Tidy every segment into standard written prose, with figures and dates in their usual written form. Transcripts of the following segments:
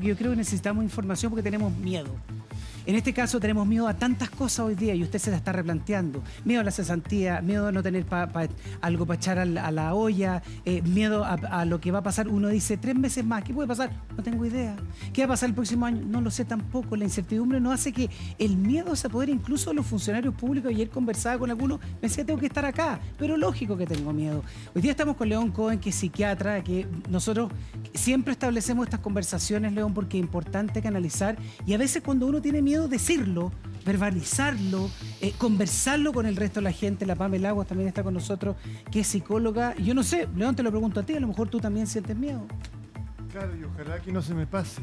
porque yo creo que necesitamos información porque tenemos miedo. En este caso tenemos miedo a tantas cosas hoy día y usted se la está replanteando. Miedo a la cesantía, miedo a no tener algo para echar a la olla, miedo a lo que va a pasar. Uno dice, 3 meses más, ¿qué puede pasar? No tengo idea. ¿Qué va a pasar el próximo año? No lo sé tampoco. La incertidumbre nos hace que el miedo se apodere incluso a los funcionarios públicos. Ayer conversaba con algunos, me decía, tengo que estar acá, pero lógico que tengo miedo. Hoy día estamos con León Cohen, que es psiquiatra, que nosotros siempre establecemos estas conversaciones, León, porque es importante canalizar y a veces cuando uno tiene miedo, decirlo, verbalizarlo, conversarlo con el resto de la gente. La Pamela Aguas también está con nosotros, que es psicóloga. Yo no sé, León, te lo pregunto a ti, a lo mejor tú también sientes miedo. Claro, y ojalá que no se me pase.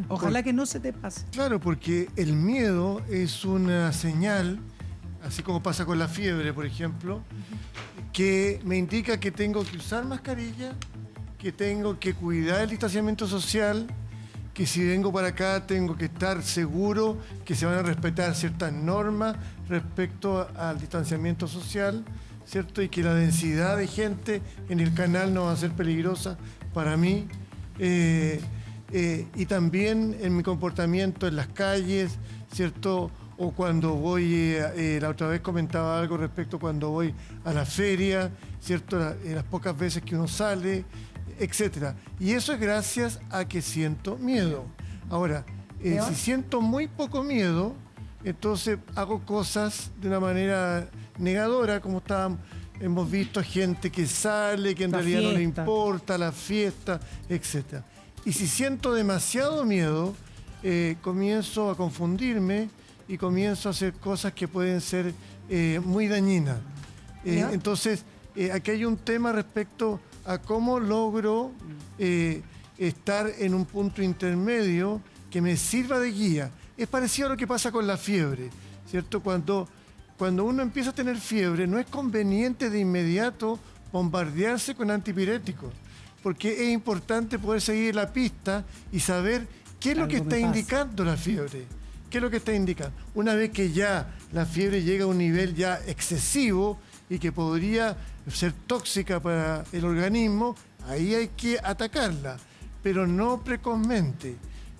Ojalá que no se te pase. Claro, porque el miedo es una señal, así como pasa con la fiebre, por ejemplo, que me indica que tengo que usar mascarilla, que tengo que cuidar el distanciamiento social, que si vengo para acá tengo que estar seguro que se van a respetar ciertas normas respecto al distanciamiento social, ¿cierto? Y que la densidad de gente en el canal no va a ser peligrosa para mí. Y también en mi comportamiento en las calles, ¿cierto? O cuando voy, la otra vez comentaba algo respecto cuando voy a la feria, ¿cierto? Las pocas veces que uno sale, etcétera. Y eso es gracias a que siento miedo. Ahora, si siento muy poco miedo, entonces hago cosas de una manera negadora, como hemos visto gente que sale, que en realidad no le importa, la fiesta, etcétera. Y si siento demasiado miedo, comienzo a confundirme y comienzo a hacer cosas que pueden ser muy dañinas. Entonces, aquí hay un tema respecto a cómo logro estar en un punto intermedio que me sirva de guía. Es parecido a lo que pasa con la fiebre, ¿cierto? Cuando uno empieza a tener fiebre, no es conveniente de inmediato bombardearse con antipiréticos, porque es importante poder seguir la pista y saber qué es lo que está indicando la fiebre. ¿Qué es lo que está indicando? Una vez que ya la fiebre llega a un nivel ya excesivo y que podría ser tóxica para el organismo, ahí hay que atacarla, pero no precozmente.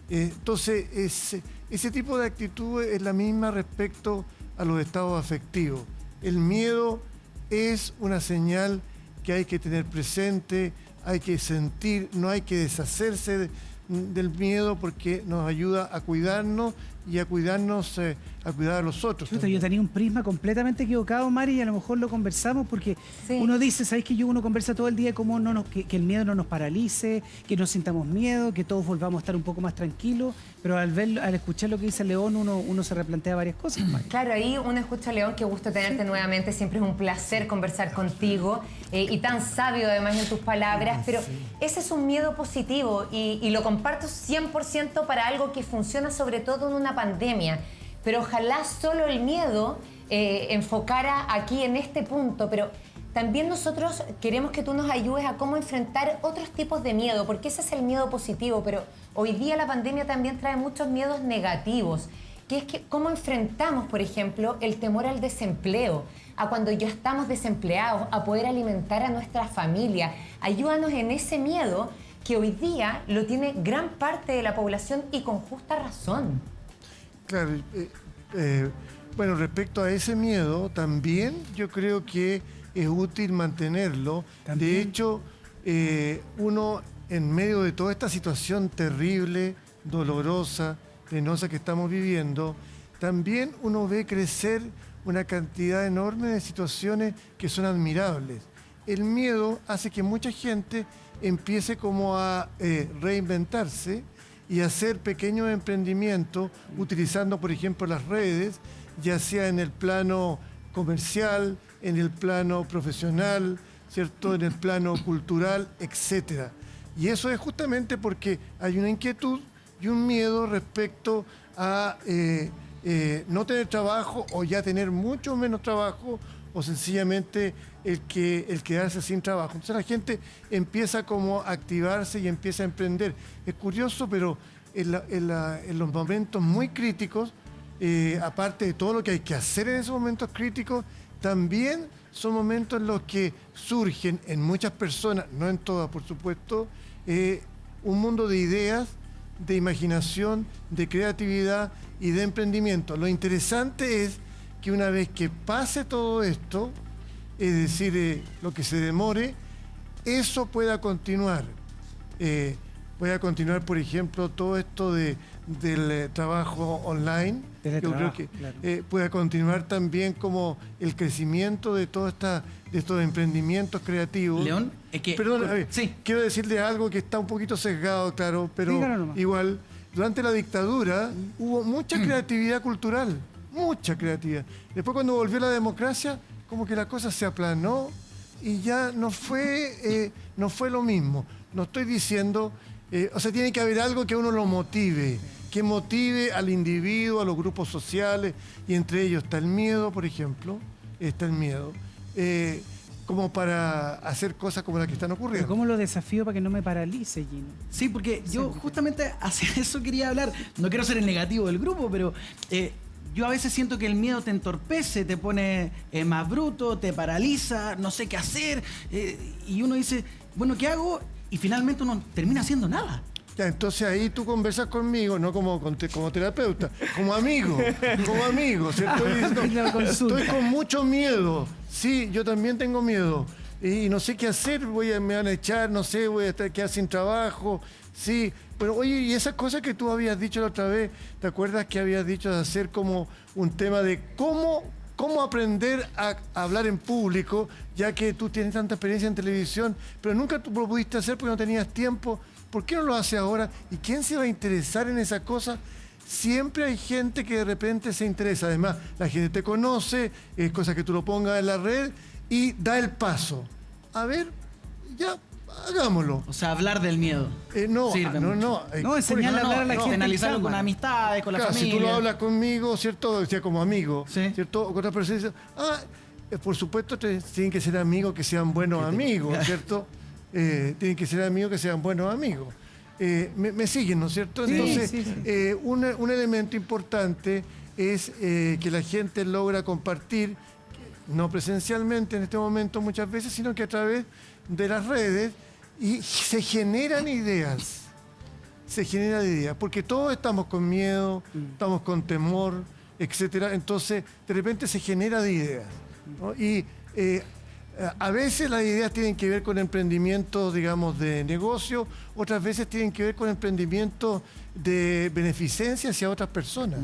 Entonces, ese tipo de actitud es la misma respecto a los estados afectivos. El miedo es una señal que hay que tener presente, hay que sentir, no hay que deshacerse del miedo porque nos ayuda a cuidarnos y a cuidarnos, a cuidar a los otros. Yo tenía un prisma completamente equivocado, Mari, y a lo mejor lo conversamos porque uno dice, ¿sabes que uno conversa todo el día cómo que el miedo no nos paralice, que no sintamos miedo, que todos volvamos a estar un poco más tranquilos, pero al escuchar lo que dice León, uno se replantea varias cosas, Mari. Claro, ahí uno escucha a León, qué gusto tenerte nuevamente, siempre es un placer conversar contigo y tan sabio además en tus palabras, pero ese es un miedo positivo y lo comparto 100% para algo que funciona sobre todo en una pandemia, pero ojalá solo el miedo enfocara aquí en este punto, pero también nosotros queremos que tú nos ayudes a cómo enfrentar otros tipos de miedo, porque ese es el miedo positivo, pero hoy día la pandemia también trae muchos miedos negativos, que es que cómo enfrentamos, por ejemplo, el temor al desempleo, a cuando ya estamos desempleados, a poder alimentar a nuestra familia. Ayúdanos en ese miedo que hoy día lo tiene gran parte de la población y con justa razón. Claro, bueno, respecto a ese miedo, también yo creo que es útil mantenerlo. ¿También? De hecho, uno en medio de toda esta situación terrible, dolorosa, penosa que estamos viviendo, también uno ve crecer una cantidad enorme de situaciones que son admirables. El miedo hace que mucha gente empiece como a reinventarse y hacer pequeños emprendimientos utilizando, por ejemplo, las redes, ya sea en el plano comercial, en el plano profesional, ¿cierto? En el plano cultural, etc. Y eso es justamente porque hay una inquietud y un miedo respecto a no tener trabajo o ya tener mucho menos trabajo o sencillamente el quedarse sin trabajo. Entonces la gente empieza como a activarse y empieza a emprender. Es curioso, pero en los momentos muy críticos, aparte de todo lo que hay que hacer en esos momentos críticos, también son momentos en los que surgen en muchas personas, no en todas por supuesto, un mundo de ideas de imaginación, de creatividad y de emprendimiento. Lo interesante es que una vez que pase todo esto, es decir, lo que se demore, eso pueda continuar. Pueda continuar, por ejemplo, todo esto del trabajo online. Yo creo que claro. pueda continuar también como el crecimiento de estos emprendimientos creativos. León, es que... Perdón, a ver, sí. quiero decirle algo que está un poquito sesgado, claro, pero Dígalo nomás. igual, durante la dictadura hubo mucha creatividad cultural, mucha creatividad. Después cuando volvió la democracia, como que la cosa se aplanó y ya no fue lo mismo. No estoy diciendo, o sea, tiene que haber algo que a uno lo motive, que motive al individuo, a los grupos sociales, y entre ellos está el miedo, por ejemplo, está el miedo, como para hacer cosas como las que están Pero ocurriendo. ¿cómo lo desafío para que no me paralice, Gino? Sí, porque yo justamente hacia eso quería hablar. No quiero ser el negativo del grupo, pero yo a veces siento que el miedo te entorpece, te pone más bruto, te paraliza, no sé qué hacer. Y uno dice, bueno, ¿qué hago? Y finalmente uno termina haciendo nada. Ya, entonces ahí tú conversas conmigo, no como terapeuta, como amigo, ¿cierto? Estoy con mucho miedo. Sí, yo también tengo miedo. Y no sé qué hacer, me van a echar, no sé, voy a quedar sin trabajo. Sí, pero oye, y esas cosas que tú habías dicho la otra vez, ¿te acuerdas que habías dicho de hacer como un tema de cómo aprender a hablar en público, ya que tú tienes tanta experiencia en televisión, pero nunca tú lo pudiste hacer porque no tenías tiempo? ¿Por qué no lo haces ahora? ¿Y quién se va a interesar en esa cosa? Siempre hay gente que de repente se interesa. Además, la gente te conoce, es cosa que tú lo pongas en la red y da el paso. A ver, ya, hagámoslo. O sea, hablar del miedo. No, Sirve mucho. No, por enseñarle a ejemplo, hablar a la gente. Analizarlo en con cámara. amistades, con la claro, familia. si tú lo hablas conmigo, ¿cierto? O sea, como amigo, Sí. ¿cierto? O con otra persona, dice, por supuesto tienen que ser amigos que sean buenos amigos, ¿cierto? Tienen que ser amigos que sean buenos amigos. Me siguen, ¿no es cierto? Sí, Entonces, sí, sí. un elemento importante es que la gente logra compartir, no presencialmente en este momento muchas veces, sino que a través de las redes, y se generan ideas. Se generan ideas, porque todos estamos con miedo, estamos con temor, etcétera. Entonces, de repente se genera de ideas, ¿no? Y a veces las ideas tienen que ver con emprendimientos, digamos, de negocio, otras veces tienen que ver con emprendimientos de beneficencia hacia otras personas.